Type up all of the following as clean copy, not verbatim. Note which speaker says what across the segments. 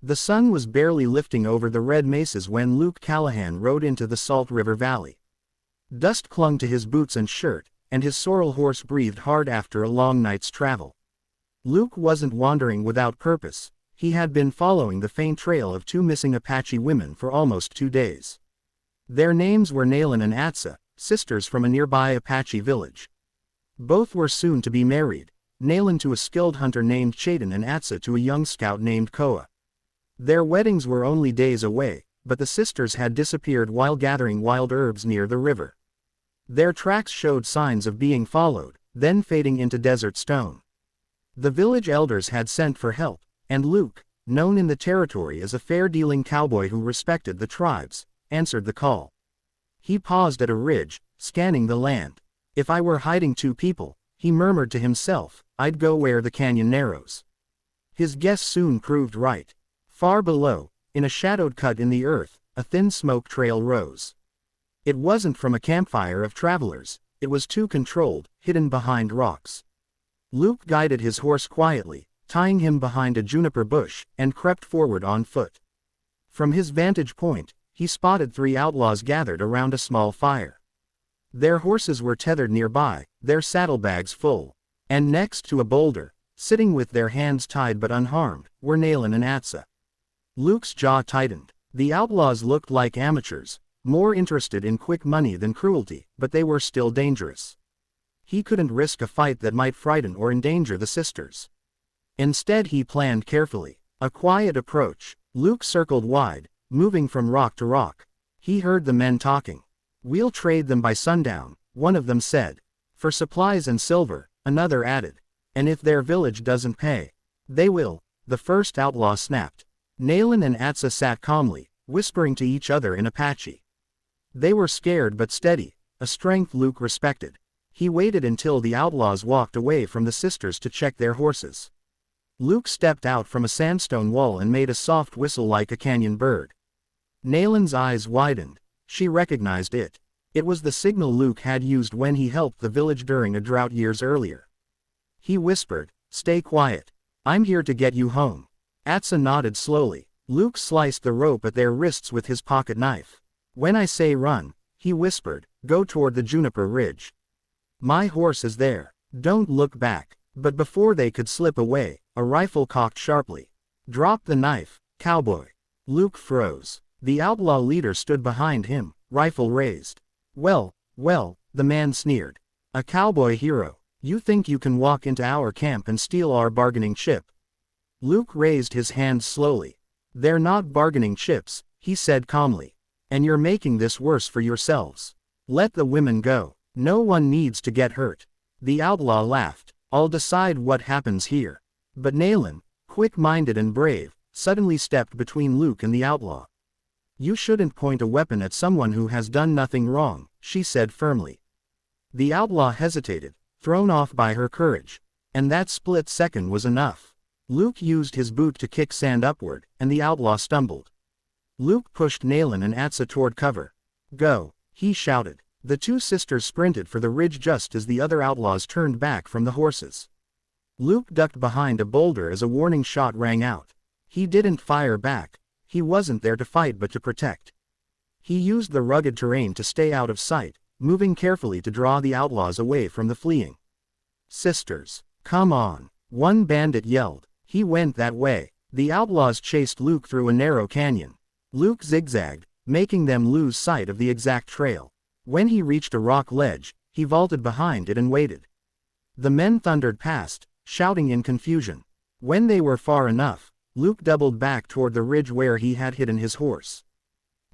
Speaker 1: The sun was barely lifting over the red mesas when Luke Callahan rode into the Salt River Valley. Dust clung to his boots and shirt, and his sorrel horse breathed hard after a long night's travel. Luke wasn't wandering without purpose. He had been following the faint trail of two missing Apache women for almost 2 days. Their names were Naylin and Atsa, sisters from a nearby Apache village. Both were soon to be married, Naylin to a skilled hunter named Chayton and Atsa to a young scout named Koa. Their weddings were only days away, but the sisters had disappeared while gathering wild herbs near the river. Their tracks showed signs of being followed, then fading into desert stone. The village elders had sent for help, and Luke, known in the territory as a fair-dealing cowboy who respected the tribes, answered the call. He paused at a ridge, scanning the land. If I were hiding 2 people, he murmured to himself, I'd go where the canyon narrows. His guess soon proved right. Far below, in a shadowed cut in the earth, a thin smoke trail rose. It wasn't from a campfire of travelers, it was too controlled, hidden behind rocks. Luke guided his horse quietly, tying him behind a juniper bush, and crept forward on foot. From his vantage point, he spotted 3 outlaws gathered around a small fire. Their horses were tethered nearby, their saddlebags full. And next to a boulder, sitting with their hands tied but unharmed, were Naylin and Atsa. Luke's jaw tightened. The outlaws looked like amateurs, more interested in quick money than cruelty, but they were still dangerous. He couldn't risk a fight that might frighten or endanger the sisters. Instead he planned carefully. A quiet approach. Luke circled wide, moving from rock to rock. He heard the men talking. We'll trade them by sundown, one of them said. For supplies and silver, another added. And if their village doesn't pay, they will, the first outlaw snapped. Naylin and Atsa sat calmly, whispering to each other in Apache. They were scared but steady, a strength Luke respected. He waited until the outlaws walked away from the sisters to check their horses. Luke stepped out from a sandstone wall and made a soft whistle like a canyon bird. Naylin's eyes widened. She recognized it. It was the signal Luke had used when he helped the village during a drought years earlier. He whispered, "Stay quiet. I'm here to get you home." Atsa nodded slowly. Luke sliced the rope at their wrists with his pocket knife. "When I say run," he whispered, "go toward the juniper ridge. My horse is there. Don't look back." But before they could slip away, a rifle cocked sharply. "Drop the knife, cowboy." Luke froze. The outlaw leader stood behind him, rifle raised. Well, the man sneered. "A cowboy hero. You think you can walk into our camp and steal our bargaining chip?" Luke raised his hands slowly. "They're not bargaining chips," he said calmly. "And you're making this worse for yourselves. Let the women go. No one needs to get hurt." The outlaw laughed. "I'll decide what happens here." But Naylin, quick-minded and brave, suddenly stepped between Luke and the outlaw. "You shouldn't point a weapon at someone who has done nothing wrong," she said firmly. The outlaw hesitated, thrown off by her courage. And that split second was enough. Luke used his boot to kick sand upward, and the outlaw stumbled. Luke pushed Naylin and Atsa toward cover. "Go," he shouted. The 2 sisters sprinted for the ridge just as the other outlaws turned back from the horses. Luke ducked behind a boulder as a warning shot rang out. He didn't fire back. He wasn't there to fight but to protect. He used the rugged terrain to stay out of sight, moving carefully to draw the outlaws away from the fleeing. "Sisters, come on," one bandit yelled. He went that way. The outlaws chased Luke through a narrow canyon. Luke zigzagged, making them lose sight of the exact trail. When he reached a rock ledge, he vaulted behind it and waited. The men thundered past, shouting in confusion. When they were far enough, Luke doubled back toward the ridge where he had hidden his horse.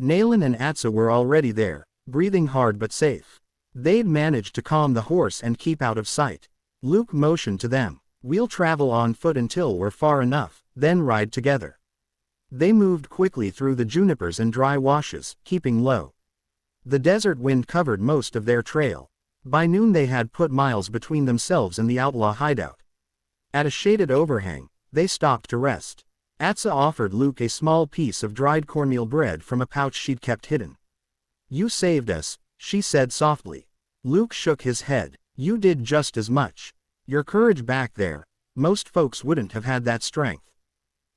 Speaker 1: Naylin and Atsa were already there, breathing hard but safe. They'd managed to calm the horse and keep out of sight. Luke motioned to them. "We'll travel on foot until we're far enough, then ride together." They moved quickly through the junipers and dry washes, keeping low. The desert wind covered most of their trail. By noon they had put miles between themselves and the outlaw hideout. At a shaded overhang, they stopped to rest. Atsa offered Luke a small piece of dried cornmeal bread from a pouch she'd kept hidden. "You saved us," she said softly. Luke shook his head. "You did just as much. Your courage back there. Most folks wouldn't have had that strength."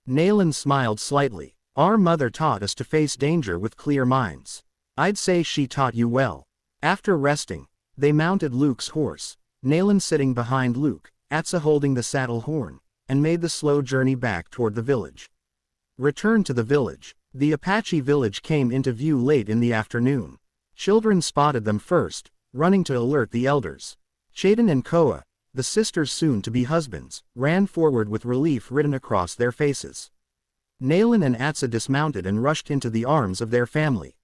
Speaker 1: Nayland smiled slightly. Our mother taught us to face danger with clear minds. I'd say she taught you well. After resting, they mounted Luke's horse, Nayland sitting behind Luke, Atsa holding the saddle horn, and made the slow journey back toward the village. Return to the village. The Apache village came into view late in the afternoon. Children spotted them first, running to alert the elders. Chayden and Koa, the sisters' soon-to-be husbands, ran forward with relief written across their faces. Nayland and Atsa dismounted and rushed into the arms of their family.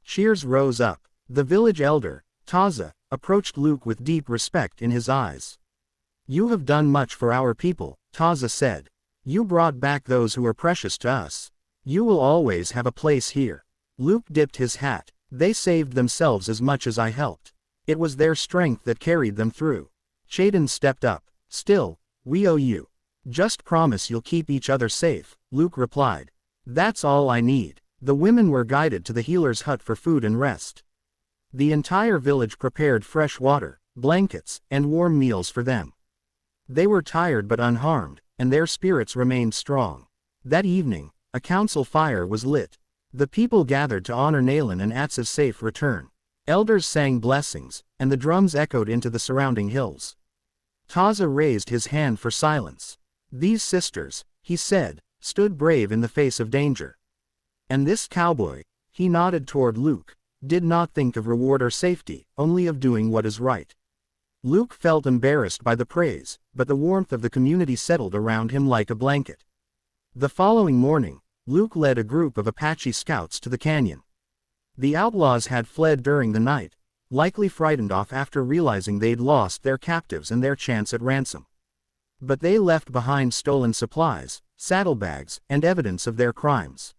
Speaker 1: Cheers rose up. The village elder, Taza, approached Luke with deep respect in his eyes. You have done much for our people, Taza said. You brought back those who are precious to us. You will always have a place here. Luke dipped his hat. They saved themselves as much as I helped. It was their strength that carried them through. Chayden stepped up. Still, we owe you. Just promise you'll keep each other safe, Luke replied. That's all I need. The women were guided to the healer's hut for food and rest. The entire village prepared fresh water, blankets, and warm meals for them. They were tired but unharmed, and their spirits remained strong. That evening, a council fire was lit. The people gathered to honor Nayland and Atsa's safe return. Elders sang blessings, and the drums echoed into the surrounding hills. Taza raised his hand for silence. These sisters, he said, stood brave in the face of danger. And this cowboy, he nodded toward Luke, did not think of reward or safety, only of doing what is right. Luke felt embarrassed by the praise, but the warmth of the community settled around him like a blanket. The following morning, Luke led a group of Apache scouts to the canyon. The outlaws had fled during the night, likely frightened off after realizing they'd lost their captives and their chance at ransom. But they left behind stolen supplies, saddlebags, and evidence of their crimes.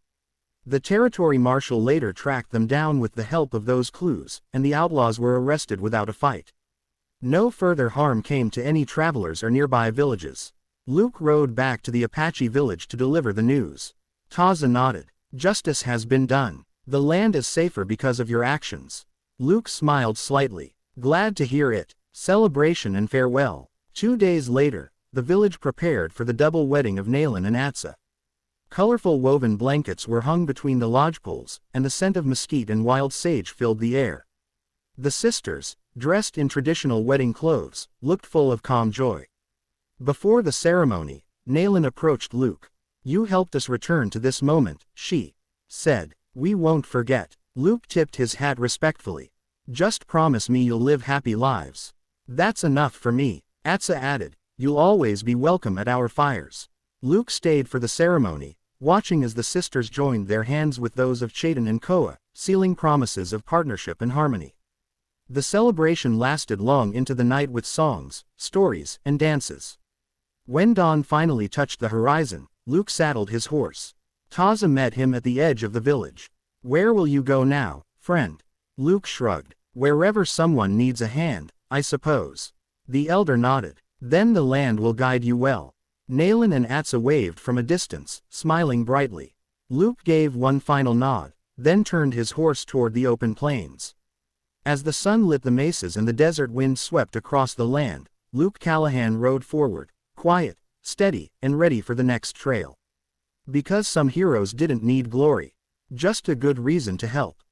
Speaker 1: The territory marshal later tracked them down with the help of those clues, and the outlaws were arrested without a fight. No further harm came to any travelers or nearby villages. Luke rode back to the Apache village to deliver the news. Taza nodded. Justice has been done. The land is safer because of your actions. Luke smiled slightly. Glad to hear it. Celebration and farewell. 2 days later, the village prepared for the double wedding of Nayland and Atsa. Colorful woven blankets were hung between the lodge poles, and the scent of mesquite and wild sage filled the air. The sisters, dressed in traditional wedding clothes, looked full of calm joy. Before the ceremony, Nayland approached Luke. You helped us return to this moment, she said. We won't forget. Luke tipped his hat respectfully. Just promise me you'll live happy lives. That's enough for me, Atsa added. You'll always be welcome at our fires. Luke stayed for the ceremony, watching as the sisters joined their hands with those of Chayden and Koa, sealing promises of partnership and harmony. The celebration lasted long into the night with songs, stories, and dances. When dawn finally touched the horizon, Luke saddled his horse. Taza met him at the edge of the village. Where will you go now, friend? Luke shrugged. Wherever someone needs a hand, I suppose. The elder nodded. Then the land will guide you well. Nayland and Atsa waved from a distance, smiling brightly. Luke gave one final nod, then turned his horse toward the open plains. As the sun lit the mesas and the desert wind swept across the land, Luke Callahan rode forward, quiet, steady, and ready for the next trail. Because some heroes didn't need glory, just a good reason to help.